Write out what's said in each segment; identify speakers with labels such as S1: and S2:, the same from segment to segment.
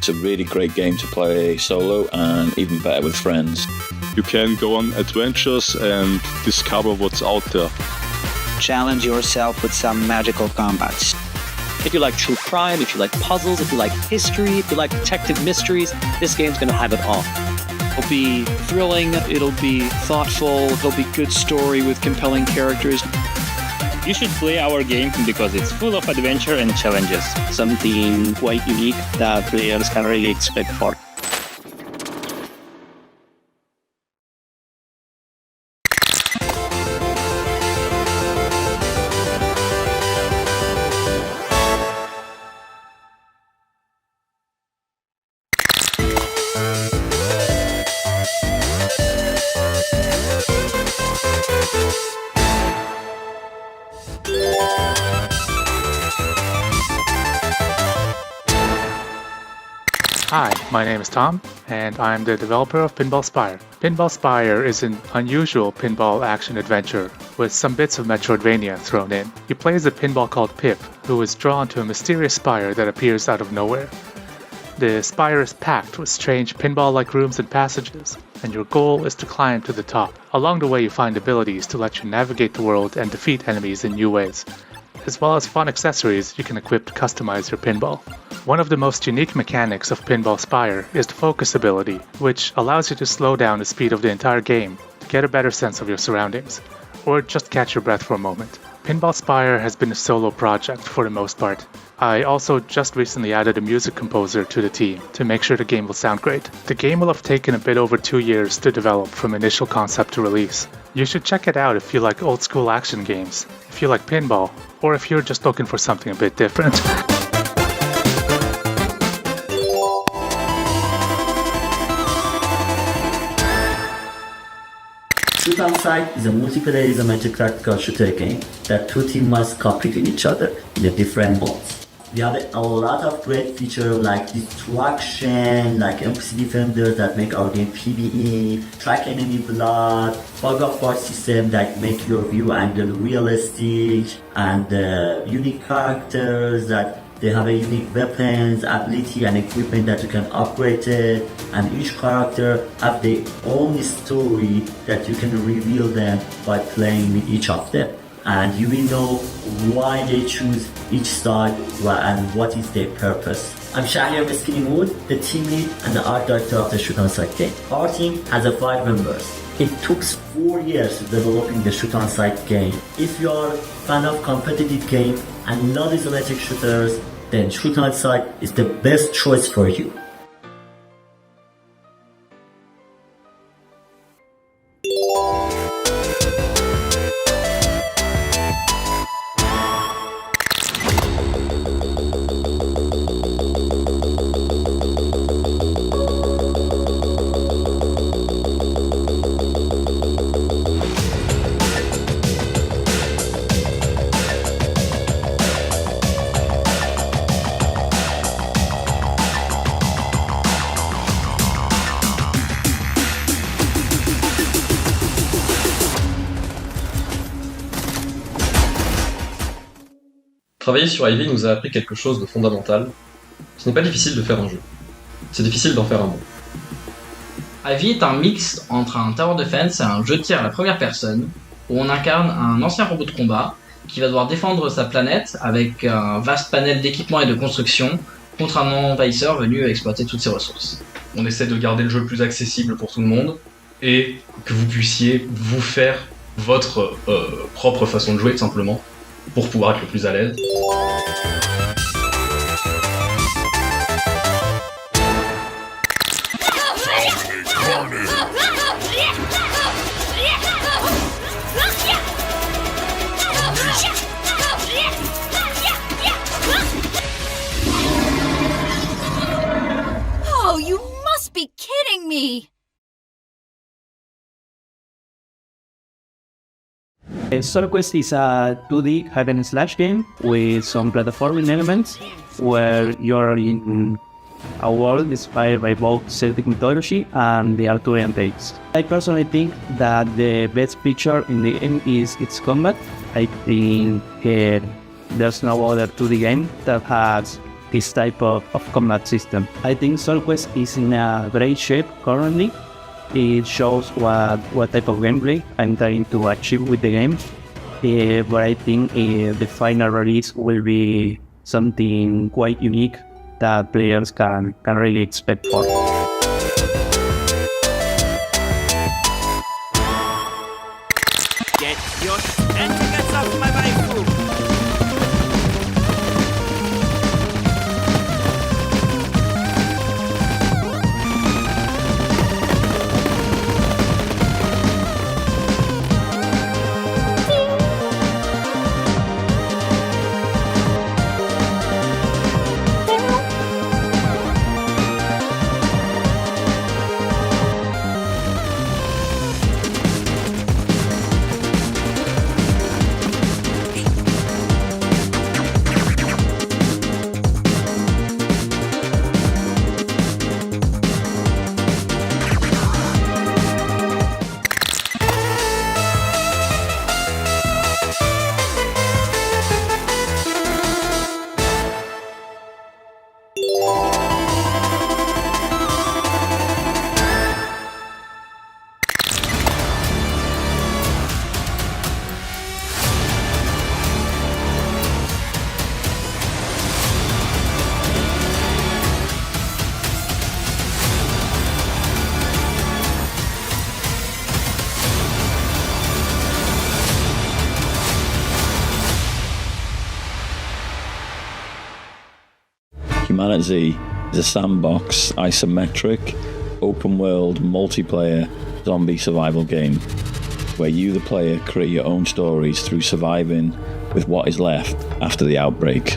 S1: It's a really great game to play solo and even better with friends.
S2: You can go on adventures and discover what's out there.
S3: Challenge yourself with some magical combats.
S4: If you like true crime, if you like puzzles, if you like history, if you like detective mysteries, this game's going to have it all. It'll be thrilling, it'll be thoughtful, it'll be good story with compelling characters.
S5: You should play our game because it's full of adventure and challenges.
S6: Something quite unique that players can really expect for.
S7: Hi, my name is Tom, and I'm the developer of Pinball Spire. Pinball Spire is an unusual pinball action-adventure with some bits of Metroidvania thrown in. You play as a pinball called Pip, who is drawn to a mysterious spire that appears out of nowhere. The spire is packed with strange pinball-like rooms and passages, and your goal is to climb to the top. Along the way you find abilities to let you navigate the world and defeat enemies in new ways. As well as fun accessories you can equip to customize your pinball. One of the most unique mechanics of Pinball Spire is the focus ability, which allows you to slow down the speed of the entire game to get a better sense of your surroundings, or just catch your breath for a moment. Pinball Spire has been a solo project for the most part. I also just recently added a music composer to the team to make sure the game will sound great. The game will have taken a bit over 2 years to develop from initial concept to release. You should check it out if you like old school action games, if you like pinball, or if you're just looking for something a bit different.
S8: Shoot On Sight is a multiplayer isometric tactical shooter game that two teams must compete with each other in the different modes. We have a lot of great features like destruction, like NPC defenders that make our game PvE, track enemy blood, bug of war system that make your view angle realistic, and unique characters that they have a unique weapons, ability and equipment that you can upgrade it, and each character have their own story that you can reveal them by playing with each of them. And you will know why they choose each side and what is their purpose. I'm Shahir Meskinimood, the team lead and the art director of the Shoot On Sight game. Our team has 5 members. It took 4 years to developing the Shoot On Sight game. If you are a fan of competitive game and not isometric shooters, then Shoot On Sight is the best choice for you.
S9: Travailler sur Ivy nous a appris quelque chose de fondamental. Ce n'est pas difficile de faire un jeu. C'est difficile d'en faire un bon.
S10: Ivy est un mix entre un tower defense et un jeu de tir à la première personne, où on incarne un ancien robot de combat qui va devoir défendre sa planète avec un vaste panel d'équipements et de construction contre un envahisseur venu exploiter toutes ses ressources.
S9: On essaie de garder le jeu le plus accessible pour tout le monde et que vous puissiez vous faire votre propre façon de jouer tout simplement pour pouvoir être le plus à l'aise.
S11: Oh, you must be kidding me!
S6: Solo Quest is a 2D hack and slash game with some platforming elements where you're in a world inspired by both Celtic mythology and the Arthurian tales. I personally think that the best feature in the game is its combat. I think there's no other 2D game that has this type of combat system. I think Soul Quest is in a great shape currently. It shows what type of gameplay I'm trying to achieve with the game. But I think the final release will be something quite unique that players can really expect for.
S12: Get your tentacles off my waifu!
S1: Humanity is a sandbox, isometric, open-world, multiplayer zombie survival game where you, the player, create your own stories through surviving with what is left after the outbreak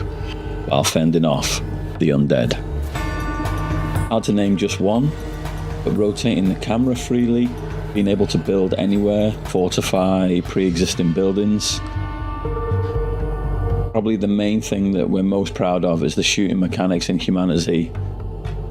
S1: while fending off the undead. Hard to name just one, but rotating the camera freely, being able to build anywhere, fortify pre-existing buildings. Probably the main thing that we're most proud of is the shooting mechanics in Humanity.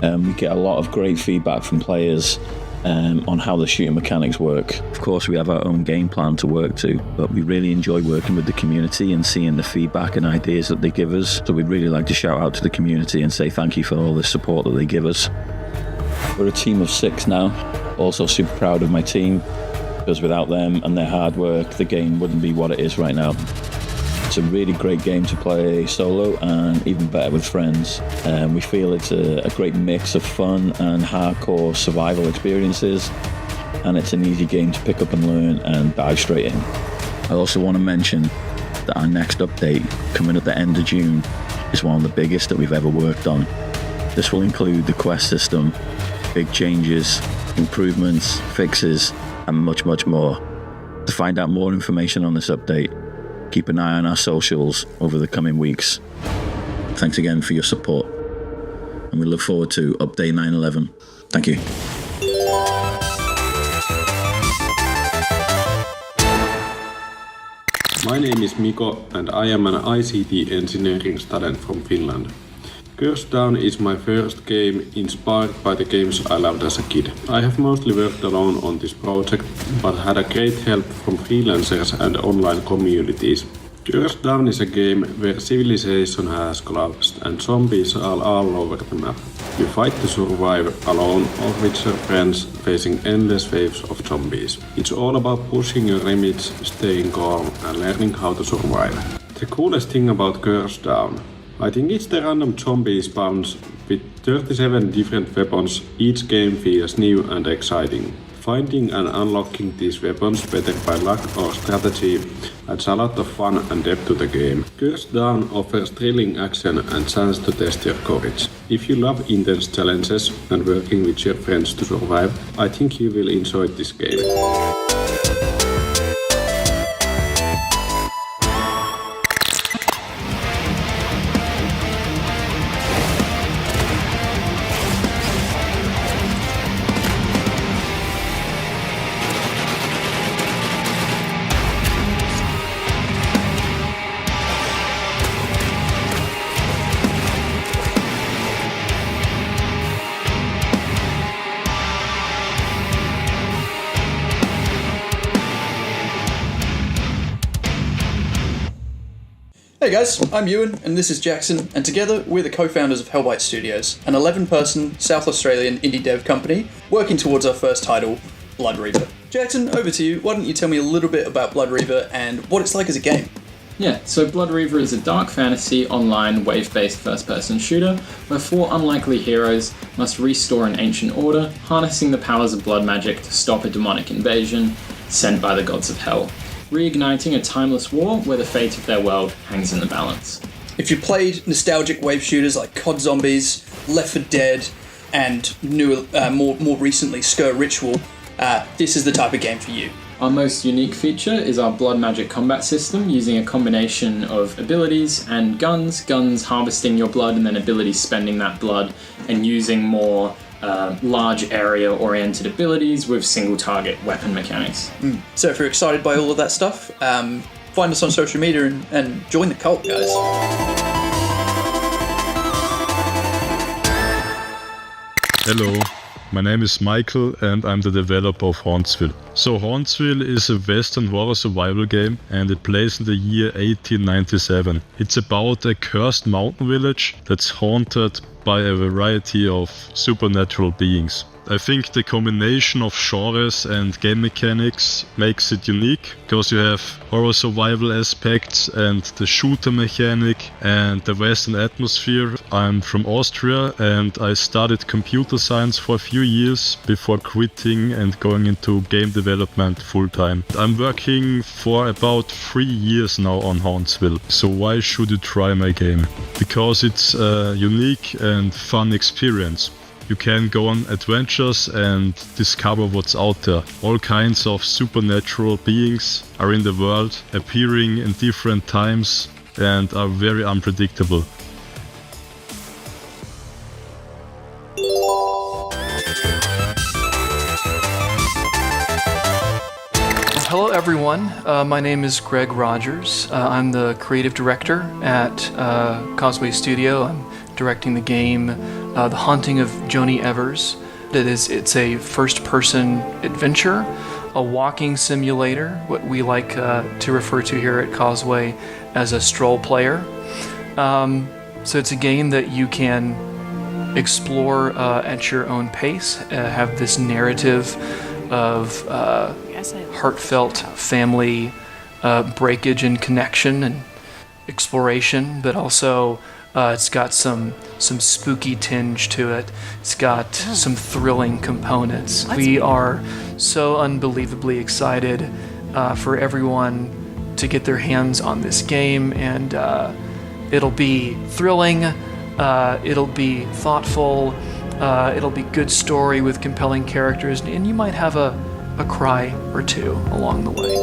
S1: We get a lot of great feedback from players on how the shooting mechanics work. Of course, we have our own game plan to work to, but we really enjoy working with the community and seeing the feedback and ideas that they give us. So we'd really like to shout out to the community and say thank you for all the support that they give us. We're a team of 6 now. Also super proud of my team, because without them and their hard work, the game wouldn't be what it is right now. It's a really great game to play solo and even better with friends. We feel it's a great mix of fun and hardcore survival experiences, and it's an easy game to pick up and learn and dive straight in. I also want to mention that our next update, coming at the end of June, is one of the biggest that we've ever worked on. This will include the quest system, big changes, improvements, fixes, and much, much more. To find out more information on this update, keep an eye on our socials over the coming weeks. Thanks again for your support, and we look forward to update 9/11. Thank you.
S13: My name is Miko and I am an ICT engineering student from Finland. Curse Down is my first game inspired by the games I loved as a kid. I have mostly worked alone on this project, but had a great help from freelancers and online communities. Curse Down is a game where civilization has collapsed and zombies are all over the map. You fight to survive alone or with your friends, facing endless waves of zombies. It's all about pushing your limits, staying calm and learning how to survive. The coolest thing about Curse Down, I think it's the random zombie spawns. With 37 different weapons, each game feels new and exciting. Finding and unlocking these weapons, whether by luck or strategy, adds a lot of fun and depth to the game. Curse Down offers thrilling action and chance to test your courage. If you love intense challenges and working with your friends to survive, I think you will enjoy this game.
S14: Hey guys, I'm Ewan and this is Jackson, and together we're the co-founders of Hellbite Studios, an 11-person South Australian indie dev company working towards our first title, Blood Reaver. Jackson, over to you. Why don't you tell me a little bit about Blood Reaver and what it's like as a game?
S15: Yeah, so Blood Reaver is a dark fantasy, online, wave-based first-person shooter where 4 unlikely heroes must restore an ancient order, harnessing the powers of blood magic to stop a demonic invasion sent by the gods of hell, reigniting a timeless war where the fate of their world hangs in the balance.
S14: If you played nostalgic wave shooters like COD Zombies, Left 4 Dead, and more recently Skir Ritual, this is the type of game for you.
S15: Our most unique feature is our blood magic combat system, using a combination of abilities and guns harvesting your blood, and then abilities spending that blood, and using more large area oriented abilities with single target weapon mechanics.
S14: So if you're excited by all of that stuff, find us on social media and join the cult, guys.
S16: Hello, my name is Michael and I'm the developer of Hauntsville. So Hauntsville is a western horror survival game and it plays in the year 1897. It's about a cursed mountain village that's haunted by a variety of supernatural beings. I think the combination of genres and game mechanics makes it unique, because you have horror survival aspects and the shooter mechanic and the western atmosphere. I'm from Austria and I studied computer science for a few years before quitting and going into game development full time. I'm working for about 3 years now on Hauntsville, so why should you try my game? Because it's a unique and fun experience. You can go on adventures and discover what's out there. All kinds of supernatural beings are in the world, appearing in different times and are very unpredictable.
S17: Hello everyone, my name is Greg Rogers. I'm the creative director at Causeway Studio. I'm directing the game The Haunting of Joni Evers. It's a first-person adventure, a walking simulator, what we like to refer to here at Causeway as a stroll player. So it's a game that you can explore at your own pace, have this narrative of heartfelt family breakage and connection and exploration, but also it's got some spooky tinge to it. It's got some thrilling components. We are so unbelievably excited for everyone to get their hands on this game, and it'll be thrilling, it'll be thoughtful, it'll be good story with compelling characters, and you might have a cry or two along the way.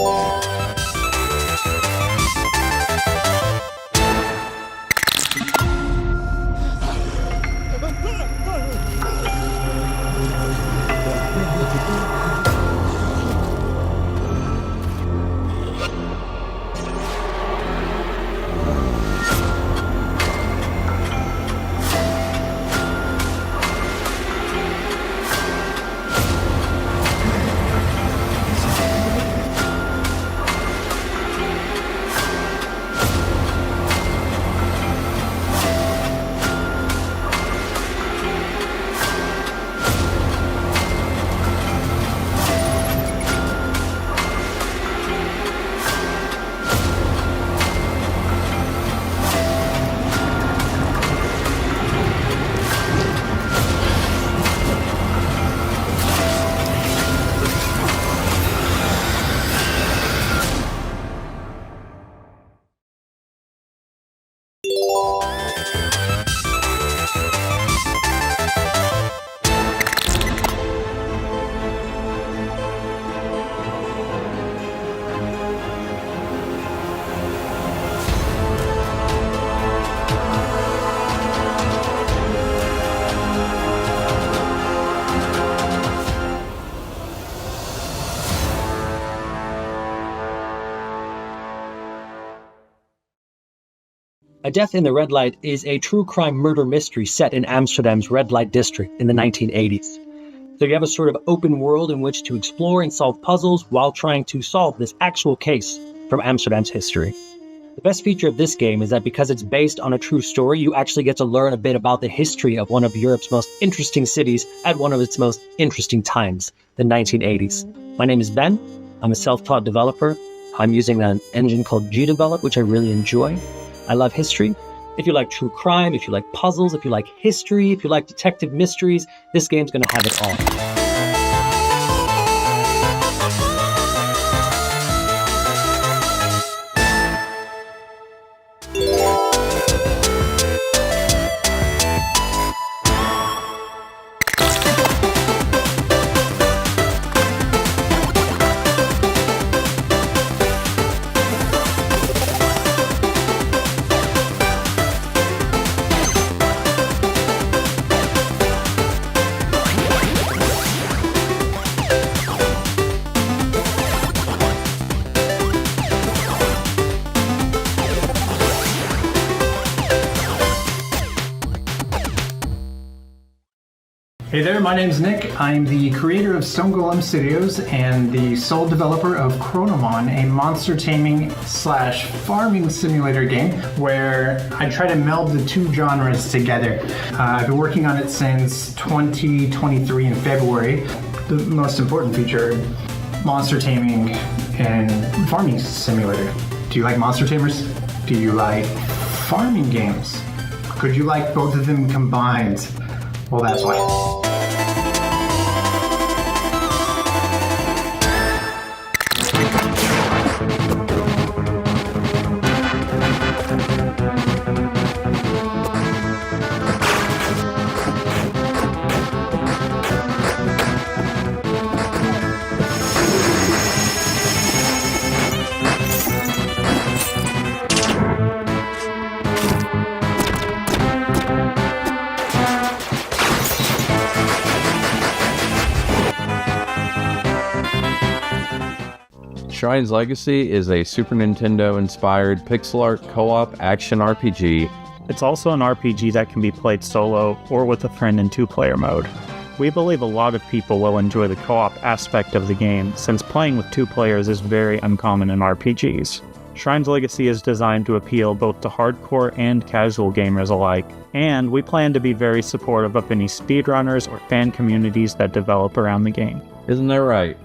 S18: A Death in the Red Light is a true crime murder mystery set in Amsterdam's red light district in the 1980s. So you have a sort of open world in which to explore and solve puzzles while trying to solve this actual case from Amsterdam's history. The best feature of this game is that because it's based on a true story, you actually get to learn a bit about the history of one of Europe's most interesting cities at one of its most interesting times, the 1980s. My name is Ben. I'm a self-taught developer. I'm using an engine called Gdevelop, which I really enjoy. I love history. If you like true crime, if you like puzzles, if you like history, if you like detective mysteries, this game's going to have it all.
S19: Hey there, my name's Nick. I'm the creator of Stone Golem Studios and the sole developer of Chronomon, a monster taming / farming simulator game where I try to meld the two genres together. I've been working on it since 2023 in February. The most important feature, monster taming and farming simulator. Do you like monster tamers? Do you like farming games? Could you like both of them combined? Well, that's why.
S20: Shrine's Legacy is a Super Nintendo-inspired pixel art co-op action RPG.
S21: It's also an RPG that can be played solo or with a friend in two-player mode. We believe a lot of people will enjoy the co-op aspect of the game, since playing with two players is very uncommon in RPGs. Shrine's Legacy is designed to appeal both to hardcore and casual gamers alike, and we plan to be very supportive of any speedrunners or fan communities that develop around the game.
S20: Isn't that right?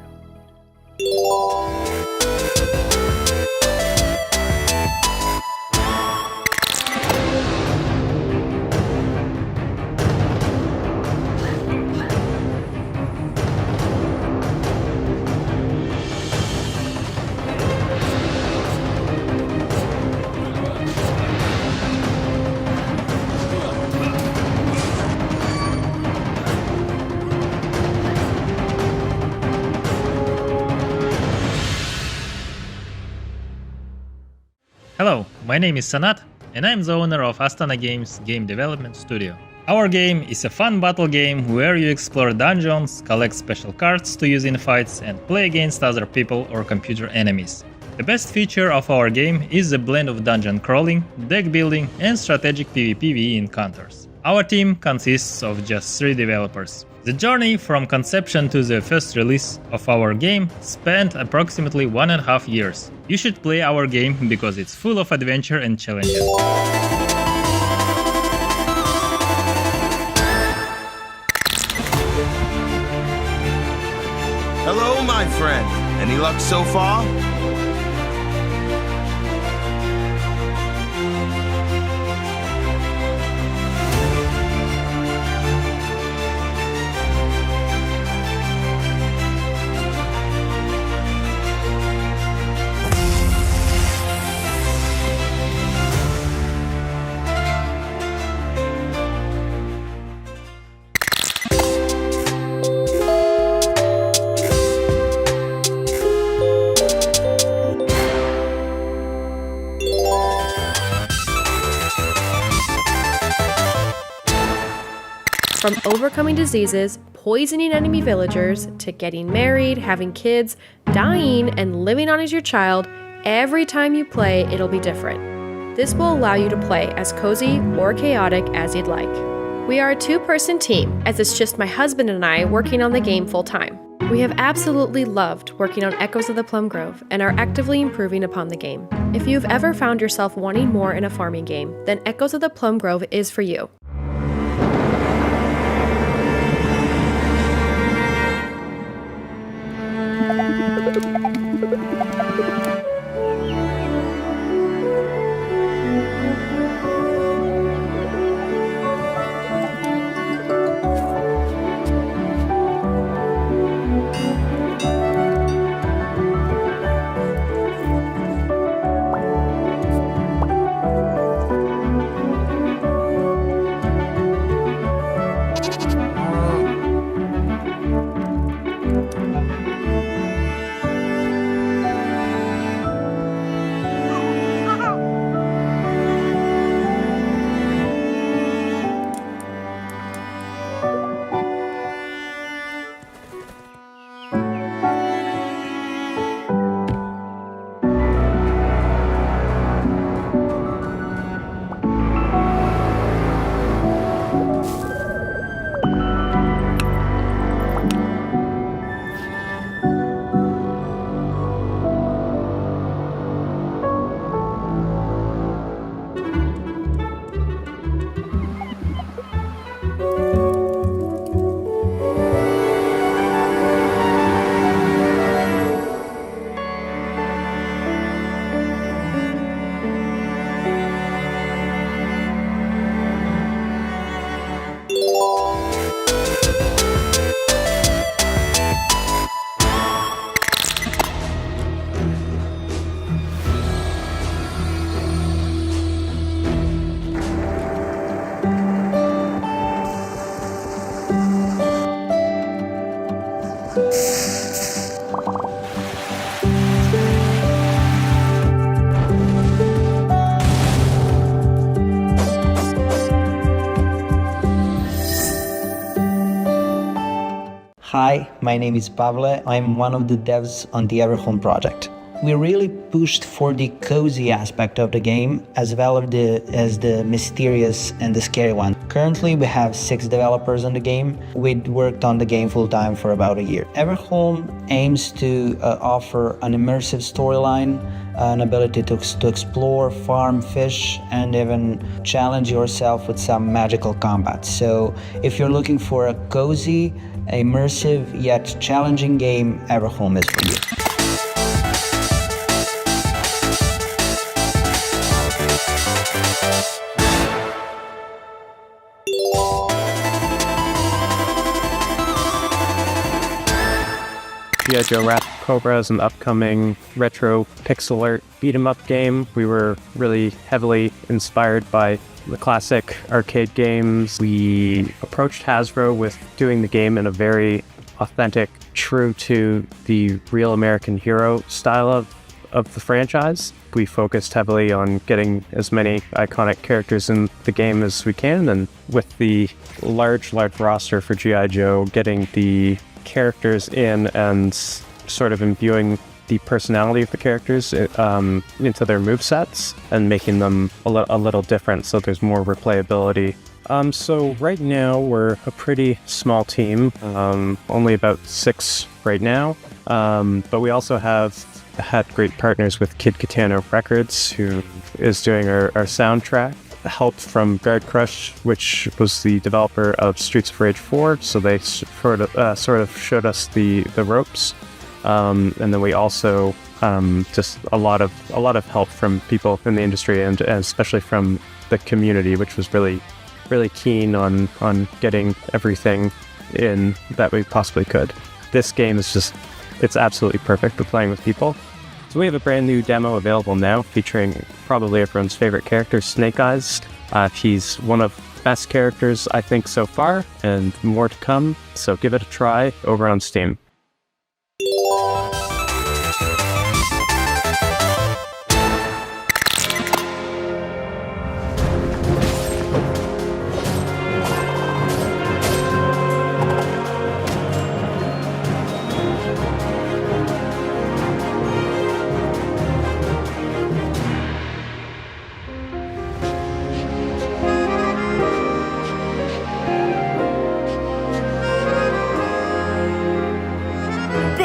S5: Hello, my name is Sanat, and I'm the owner of Astana Games game development studio. Our game is a fun battle game where you explore dungeons, collect special cards to use in fights, and play against other people or computer enemies. The best feature of our game is the blend of dungeon crawling, deck building, and strategic PvPvE encounters. Our team consists of just 3 developers. The journey from conception to the first release of our game spanned approximately 1.5 years. You should play our game because it's full of adventure and challenges.
S12: Hello, my friend. Any luck so far?
S22: From overcoming diseases, poisoning enemy villagers, to getting married, having kids, dying, and living on as your child, every time you play, it'll be different. This will allow you to play as cozy or chaotic as you'd like. We are a 2-person team, as it's just my husband and I working on the game full time. We have absolutely loved working on Echoes of the Plum Grove and are actively improving upon the game. If you've ever found yourself wanting more in a farming game, then Echoes of the Plum Grove is for you.
S2: Hi, my name is Pavle. I'm one of the devs on the Everhome project. We really pushed for the cozy aspect of the game as well as the mysterious and the scary one. Currently, we have 6 developers on the game. We worked on the game full-time for about a year. Everhome aims to offer an immersive storyline, an ability to explore, farm, fish, and even challenge yourself with some magical combat. So if you're looking for a cozy, immersive yet challenging game, Everhome is for you.
S21: G.I. Joe Wrath of Cobra is an upcoming retro pixel art beat-em-up game. We were really heavily inspired by the classic arcade games. We approached Hasbro with doing the game in a very authentic, true to the real American hero style of the franchise. We focused heavily on getting as many iconic characters in the game as we can, and with the large roster for G.I. Joe, getting the characters in and sort of imbuing the personality of the characters into their movesets and making them a little different so there's more replayability. So right now we're a pretty small team, only about 6 right now, but we also have had great partners with Kid Katana Records, who is doing our soundtrack. Help from Guard Crush, which was the developer of Streets of Rage 4, so they sort of showed us the ropes. And then we also just a lot of help from people in the industry and especially from the community, which was really keen on getting everything in that we possibly could. This game is it's absolutely perfect for playing with people. So we have a brand new demo available now featuring probably everyone's favorite character, Snake Eyes. He's one of the best characters I think so far, and more to come, so give it a try over on Steam.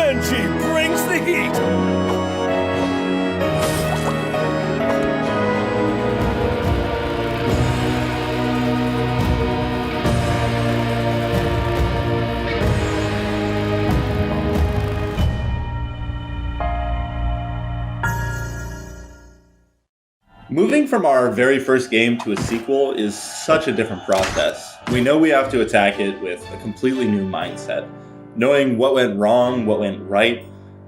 S12: Energy brings the heat!
S3: Moving from our very first game to a sequel is such a different process. We know we have to attack it with a completely new mindset. Knowing what went wrong, what went right,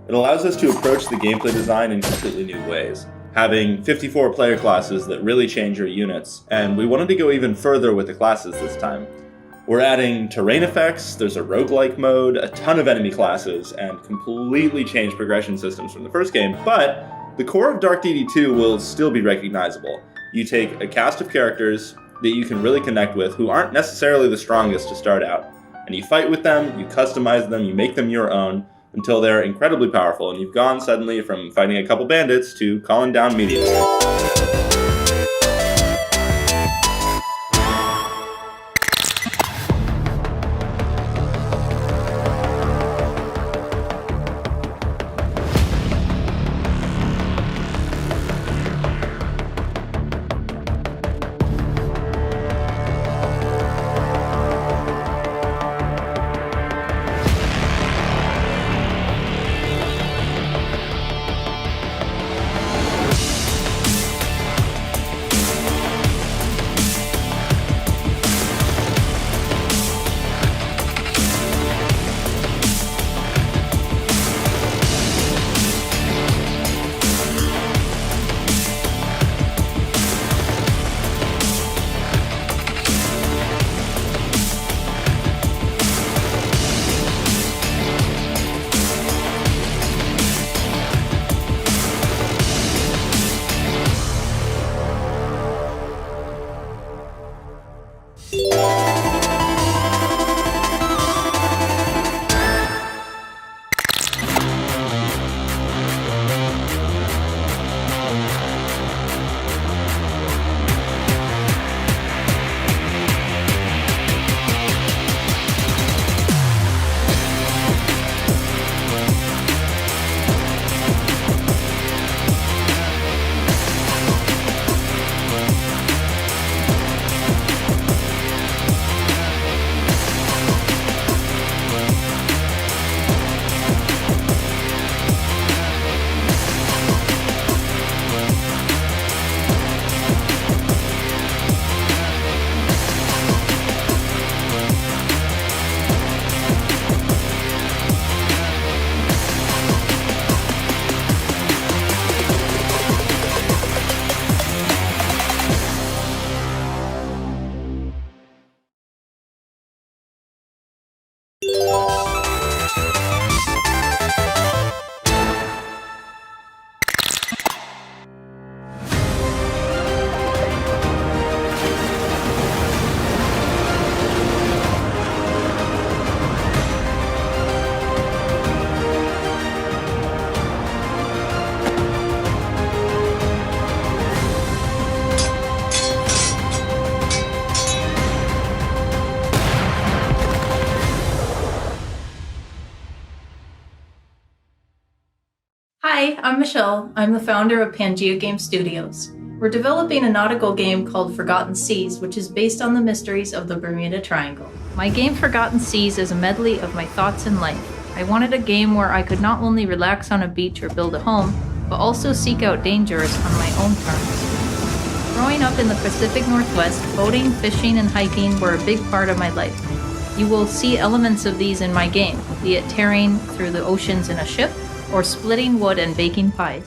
S3: it allows us to approach the gameplay design in completely new ways. Having 54 player classes that really change your units, and we wanted to go even further with the classes this time. We're adding terrain effects, there's a roguelike mode, a ton of enemy classes, and completely changed progression systems from the first game, but the core of Dark Deity 2 will still be recognizable. You take a cast of characters that you can really connect with who aren't necessarily the strongest to start out, and you fight with them, you customize them, you make them your own until they're incredibly powerful, and you've gone suddenly from fighting a couple bandits to calling down meteors.
S4: Hi, I'm Michelle. I'm the founder of Pangea Game Studios. We're developing a nautical game called Forgotten Seas, which is based on the mysteries of the Bermuda Triangle. My game Forgotten Seas is a medley of my thoughts in life. I wanted a game where I could not only relax on a beach or build a home, but also seek out dangers on my own terms. Growing up in the Pacific Northwest, boating, fishing, and hiking were a big part of my life. You will see elements of these in my game, be it tearing through the oceans in a ship, or splitting wood and baking pies.